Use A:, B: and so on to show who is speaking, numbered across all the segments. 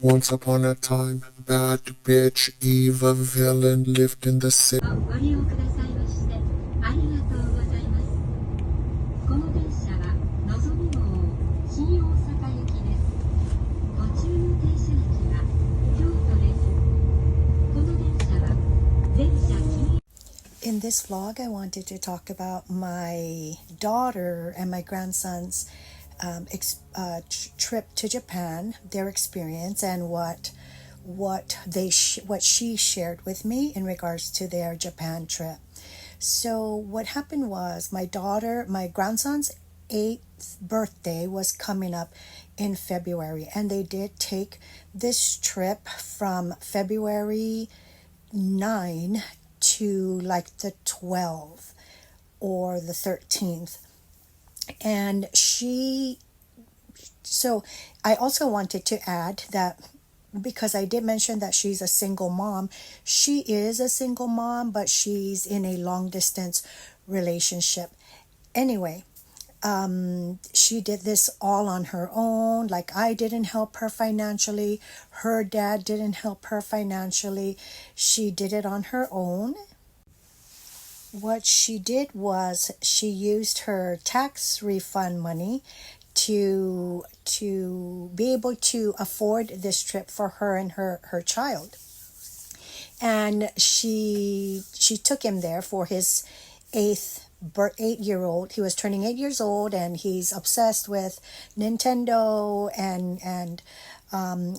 A: Once upon a time, bad bitch Eva villain lived in the city.
B: ご利用くださいましてありがとうございます。この電車はのぞみ号新大阪行きです。途中の停車駅は京都です。この電車は全車禁。
C: In this vlog, I wanted to talk about my daughter and my grandson's trip to Japan, their experience, and what she shared with me in regards to their Japan trip. So what happened was my grandson's 8th birthday was coming up in February, and they did take this trip from February 9 to like the 12th or the 13th. And so I also wanted to add that because I did mention that she's a single mom, she is a single mom, but she's in a long distance relationship. Anyway, she did this all on her own. Like, I didn't help her financially. Her dad didn't help her financially. She did it on her own. What she did was she used her tax refund money to be able to afford this trip for her and her child. And she took him there for his 8-year-old. He was turning 8 years old, and he's obsessed with Nintendo, and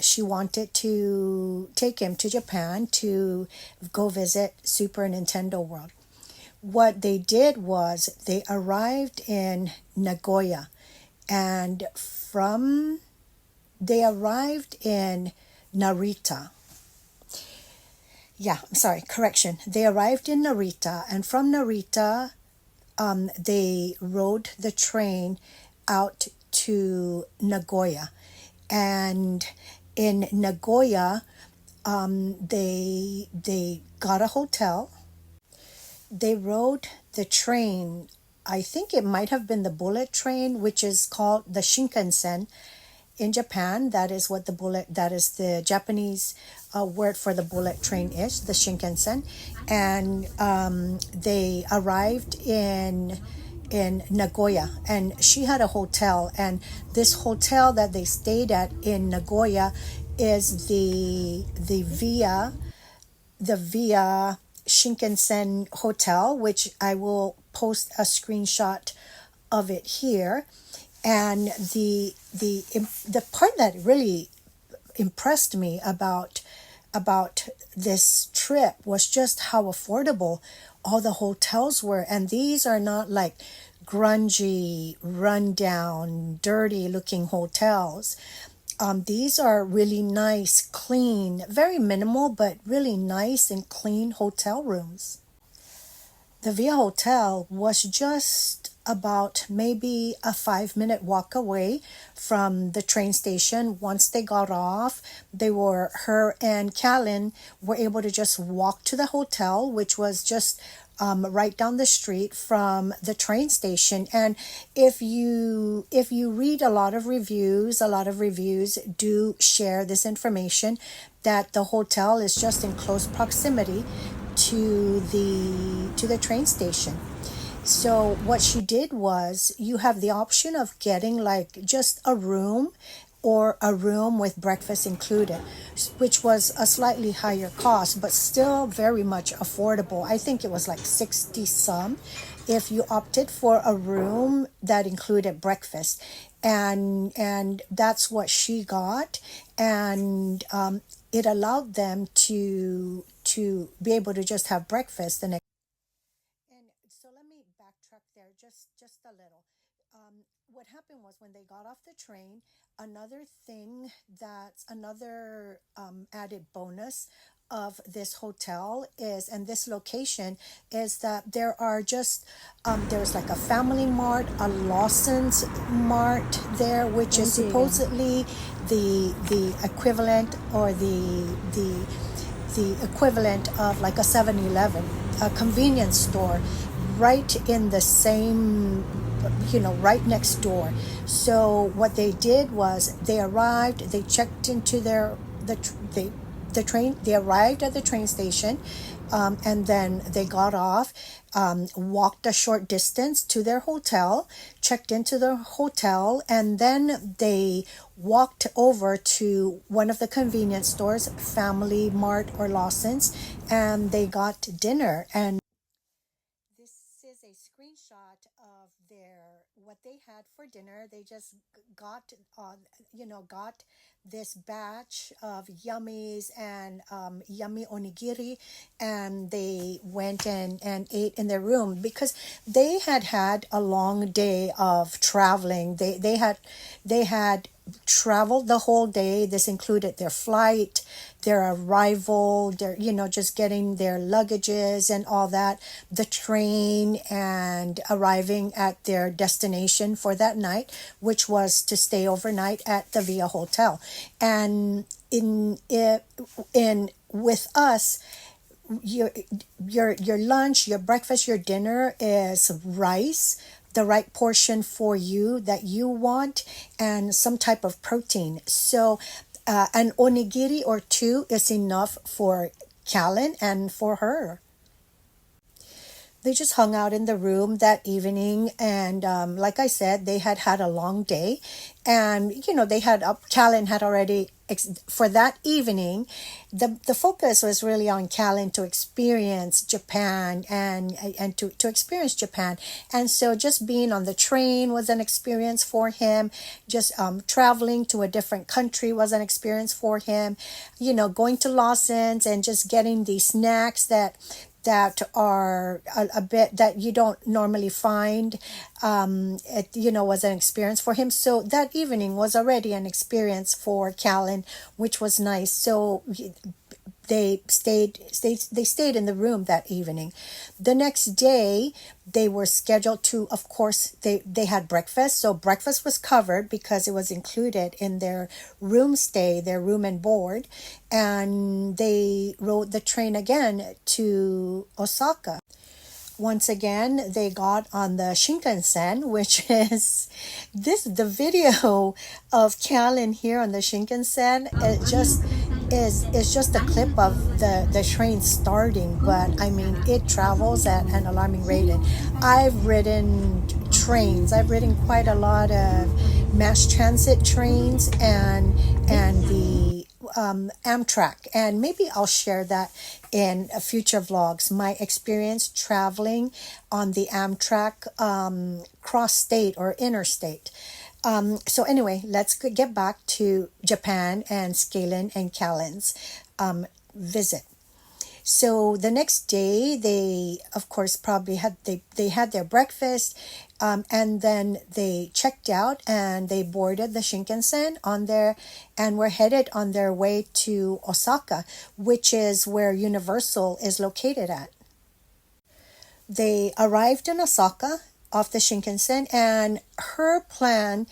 C: she wanted to take him to Japan to go visit Super Nintendo World. What they did was they arrived in Nagoya, and they arrived in Narita. Yeah, I'm sorry, correction. They arrived in Narita, and from Narita, they rode the train out to Nagoya. And in Nagoya, they got a hotel. They rode the train. I think it might have been the bullet train, which is called the Shinkansen in Japan. That is the Japanese word for the bullet train is, the Shinkansen. And they arrived in Nagoya, and she had a hotel, and this hotel that they stayed at in Nagoya is the Via Shinkansen Hotel, which I will post a screenshot of it here. And the part that really impressed me about this trip was just how affordable all the hotels were. And these are not like grungy, rundown, dirty looking hotels. These are really nice, clean, very minimal, but really nice and clean hotel rooms. The Via Hotel was just about maybe a 5-minute walk away from the train station. Once they got off, her and Callan were able to just walk to the hotel, which was just right down the street from the train station. And if you read a lot of reviews do share this information that the hotel is just in close proximity to the train station. So what she did was, you have the option of getting like just a room or a room with breakfast included, which was a slightly higher cost, but still very much affordable. I think it was like 60 some if you opted for a room that included breakfast. And that's what she got. And it allowed them to be able to just have breakfast the next. And so let me backtrack there just a little. What happened was, when they got off the train, another added bonus of this hotel is, and this location is, that there are just there's like a Family Mart, a Lawson's Mart there, which is supposedly the equivalent, or the equivalent of like a 7-Eleven, a convenience store, right in the same right next door. So what they did was they arrived, they checked into the train, they arrived at the train station, and then they got off, walked a short distance to their hotel, checked into the hotel, and then they walked over to one of the convenience stores, Family Mart or Lawson's, and they got dinner. And this is a screenshot of their what they had for dinner. They just got got this batch of yummies and yummy onigiri, and they went and ate in their room because they had a long day of traveling. They had traveled the whole day. This included their flight, their arrival, their just getting their luggages and all that, the train, and arriving at their destination for that night, which was to stay overnight at the Via Hotel. And in with us, your lunch, your breakfast, your dinner is rice, the right portion for you that you want, and some type of protein. So an onigiri or two is enough for Callan and for her. They just hung out in the room that evening, and like I said, they had a long day, and they had up. Callan had already for that evening. The focus was really on Callan to experience Japan and to experience Japan, and so just being on the train was an experience for him. Just traveling to a different country was an experience for him. Going to Lawson's and just getting these snacks that are a bit that you don't normally find, it was an experience for him. So that evening was already an experience for Callan, which was nice. So they stayed in the room that evening. The next day they were scheduled to, of course, they had breakfast. So breakfast was covered because it was included in their room stay, their room and board. And they rode the train again to Osaka. Once again, they got on the Shinkansen, which is the video of Callan here on the Shinkansen. It just is just a clip of the train starting, but I mean it travels at an alarming rate. And I've ridden trains. I've ridden quite a lot of mass transit trains and the Amtrak, and maybe I'll share that in future vlogs, my experience traveling on the Amtrak cross state or interstate. So anyway, let's get back to Japan and Scalen and Callan's visit. So the next day, they of course probably they had their breakfast, and then they checked out and they boarded the Shinkansen and were headed on their way to Osaka, which is where Universal is located at. They arrived in Osaka off the Shinkansen, and her plan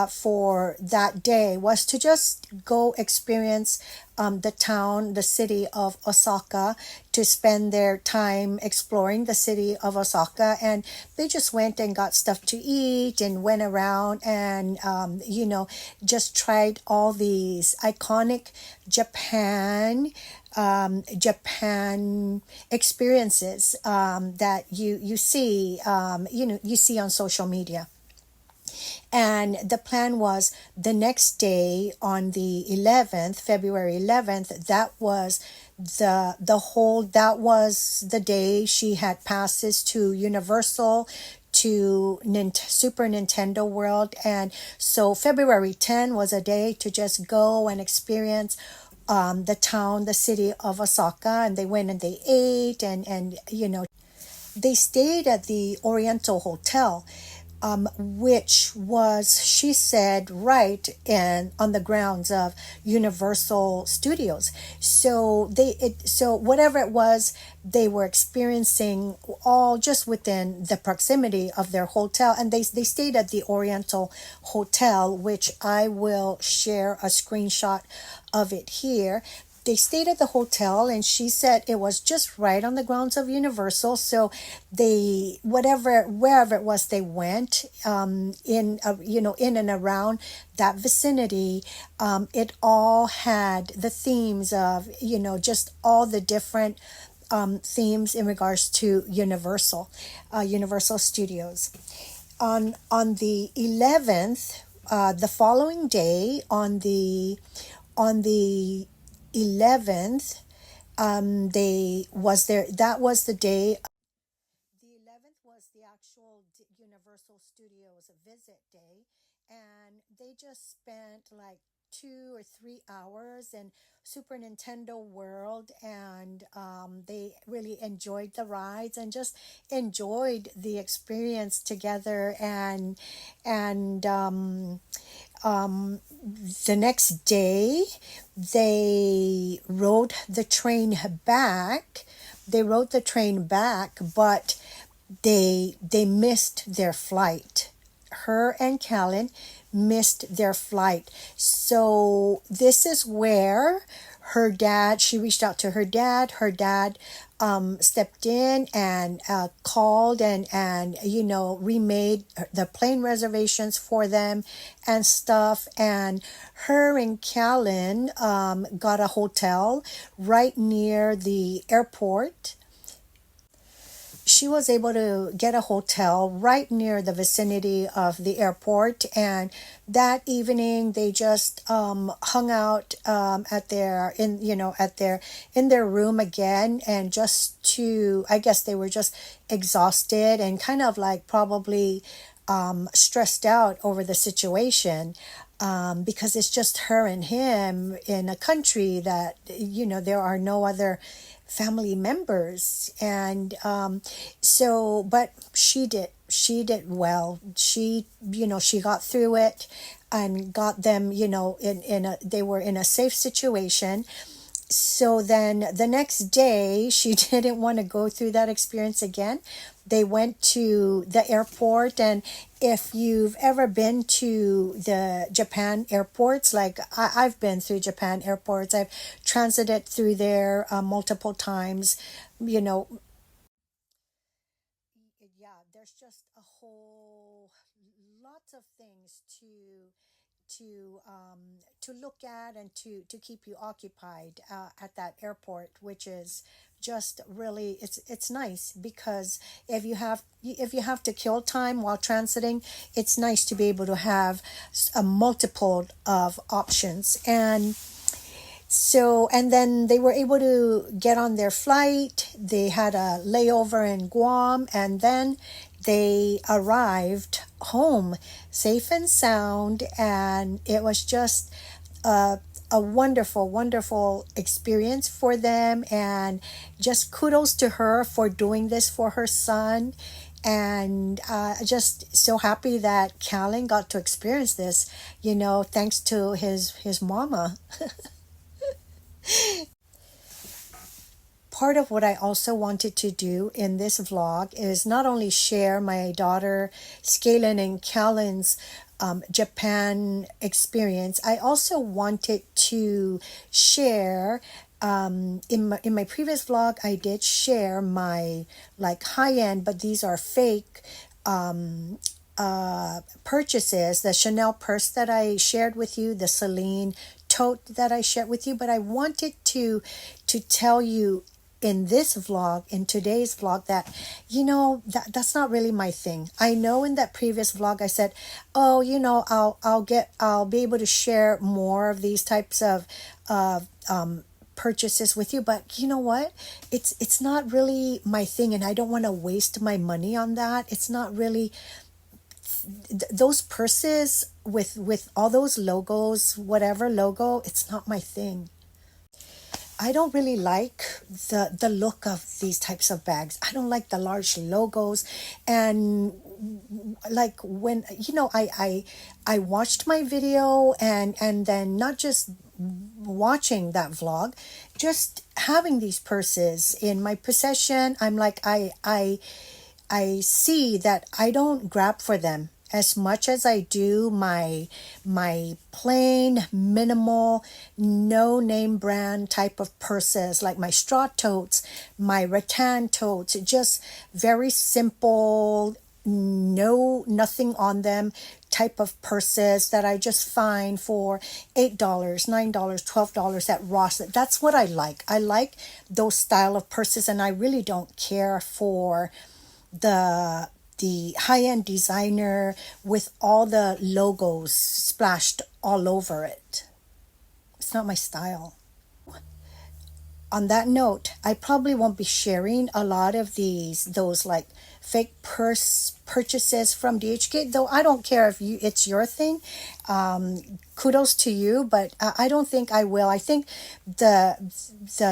C: for that day was to just go experience the city of Osaka, to spend their time exploring the city of Osaka. And they just went and got stuff to eat and went around and, just tried all these iconic Japan experiences that you see you see on social media. And the plan was the next day on the 11th, February 11th, that was that was the day she had passes to Universal, to Super Nintendo World. And so February 10 was a day to just go and experience the city of Osaka. And they went and they ate and they stayed at the Oriental Hotel, which was, she said, right on the grounds of Universal Studios. So whatever it was, they were experiencing all just within the proximity of their hotel, and they stayed at the Oriental Hotel, which I will share a screenshot of it here. they stayed at the hotel, and she said it was just right on the grounds of Universal. So they, wherever it was they went, in and around that vicinity, it all had the themes of, just all the different themes in regards to Universal Studios. On the 11th, the following day, on the 11th, they was there. That was the day. The 11th was the actual Universal Studios visit day, and they just spent like 2 or 3 hours in Super Nintendo World, and they really enjoyed the rides and just enjoyed the experience together. And the next day, they rode the train back. But they missed their flight. Her and Callan missed their flight. So this is where she reached out to her dad. Her dad stepped in and called and remade the plane reservations for them and stuff. And her and Callan got a hotel right near the airport. She was able to get a hotel right near the vicinity of the airport, and that evening they just hung out at their in their room again, and I guess they were just exhausted and kind of like probably stressed out over the situation. Because it's just her and him in a country that there are no other family members. And but she did well. She got through it and got them they were in a safe situation. So then the next day, she didn't want to go through that experience again. They went to the airport, and if you've ever been to the Japan airports, like I've been through Japan airports, I've transited through there multiple times. Yeah, there's just a whole lots of things to look at and to keep you occupied at that airport, which is just really it's nice, because if you have to kill time while transiting, it's nice to be able to have a multiple of options. And then they were able to get on their flight. They had a layover in Guam, and then they arrived home safe and sound. And it was just a wonderful, wonderful experience for them. And just kudos to her for doing this for her son. And just so happy that Callan got to experience this, thanks to his mama. Part of what I also wanted to do in this vlog is not only share my daughter Skalyn and Callan's Japan experience. I also wanted to share in my previous vlog, I did share my like high-end, but these are fake purchases, the Chanel purse that I shared with you, the Celine tote that I shared with you. But I wanted to tell you in this vlog, in today's vlog, that that's not really my thing. I know in that previous vlog I said, I'll be able to share more of these types of purchases with you, but you know what, it's not really my thing, and I don't want to waste my money on that. It's not really those purses with all those logos, whatever logo, it's not my thing. I don't really like the look of these types of bags. I don't like the large logos. And like when I watched my video, and then not just watching that vlog, just having these purses in my possession, I'm like, I see that I don't grab for them as much as I do my plain, minimal, no name brand type of purses, like my straw totes, my rattan totes, just very simple, nothing on them type of purses that I just find for $8, $9, $12 at Ross. That's what I like. I like those style of purses, and I really don't care for the high-end designer with all the logos splashed all over it. It's not my style. On that note, I probably won't be sharing a lot of those like fake purse purchases from DHK, though I don't care if it's your thing. Kudos to you, but I don't think I will. I think the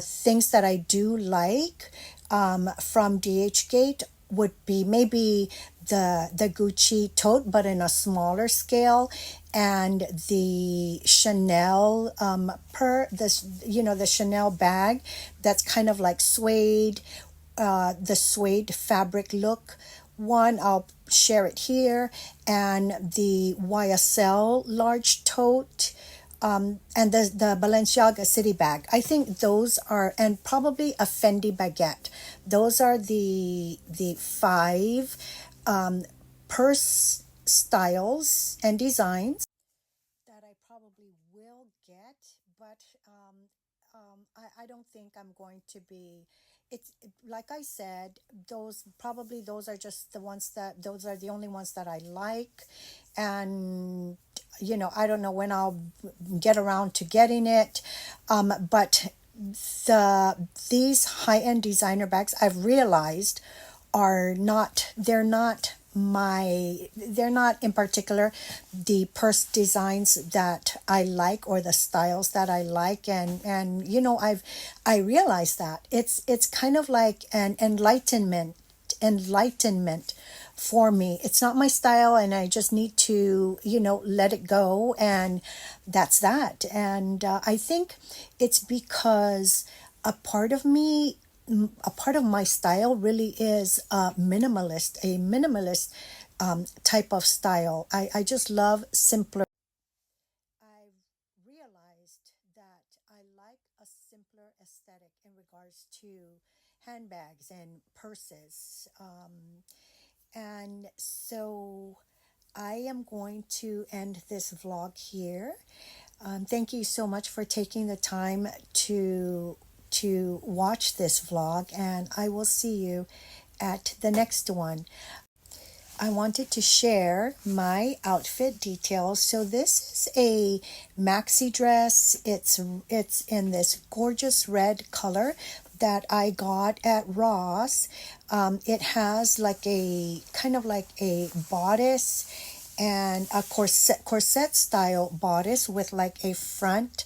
C: things that I do like from DHgate would be maybe the Gucci tote, but in a smaller scale, and the Chanel the Chanel bag that's kind of like suede, the suede fabric look one. I'll share it here, and the YSL large tote. And the Balenciaga city bag. I think those are, and probably a Fendi baguette. Those are the five purse styles and designs that I probably will get, but I don't think I'm going to be. Like I said, those are just the ones those are the only ones that I like, and I don't know when I'll get around to getting it, but these high-end designer bags I've realized they're not in particular the purse designs that I like or the styles that I like, and I realized that it's kind of like an enlightenment for me. It's not my style, and I just need to let it go, and that's that. And I think it's because a part of me a part of my style really is a minimalist type of style. I just love simpler. I've realized that I like a simpler aesthetic in regards to handbags and purses. And so I am going to end this vlog here. Thank you so much for taking the time to watch this vlog, and I will see you at the next one. I wanted to share my outfit details. So this is a maxi dress. It's in this gorgeous red color that I got at Ross. It has like a kind of like a bodice and a corset style bodice with like a front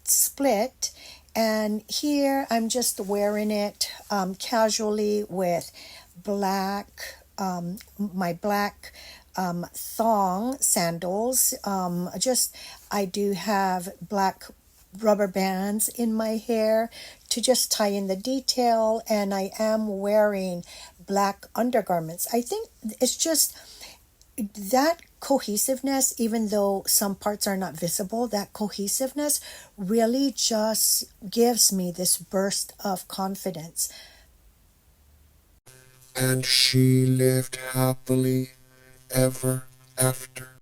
C: split, and here I'm just wearing it casually with my black thong sandals. I do have black rubber bands in my hair to just tie in the detail, and I am wearing black undergarments. I think it's just that cohesiveness, even though some parts are not visible, that cohesiveness really just gives me this burst of confidence.
A: And she lived happily ever after.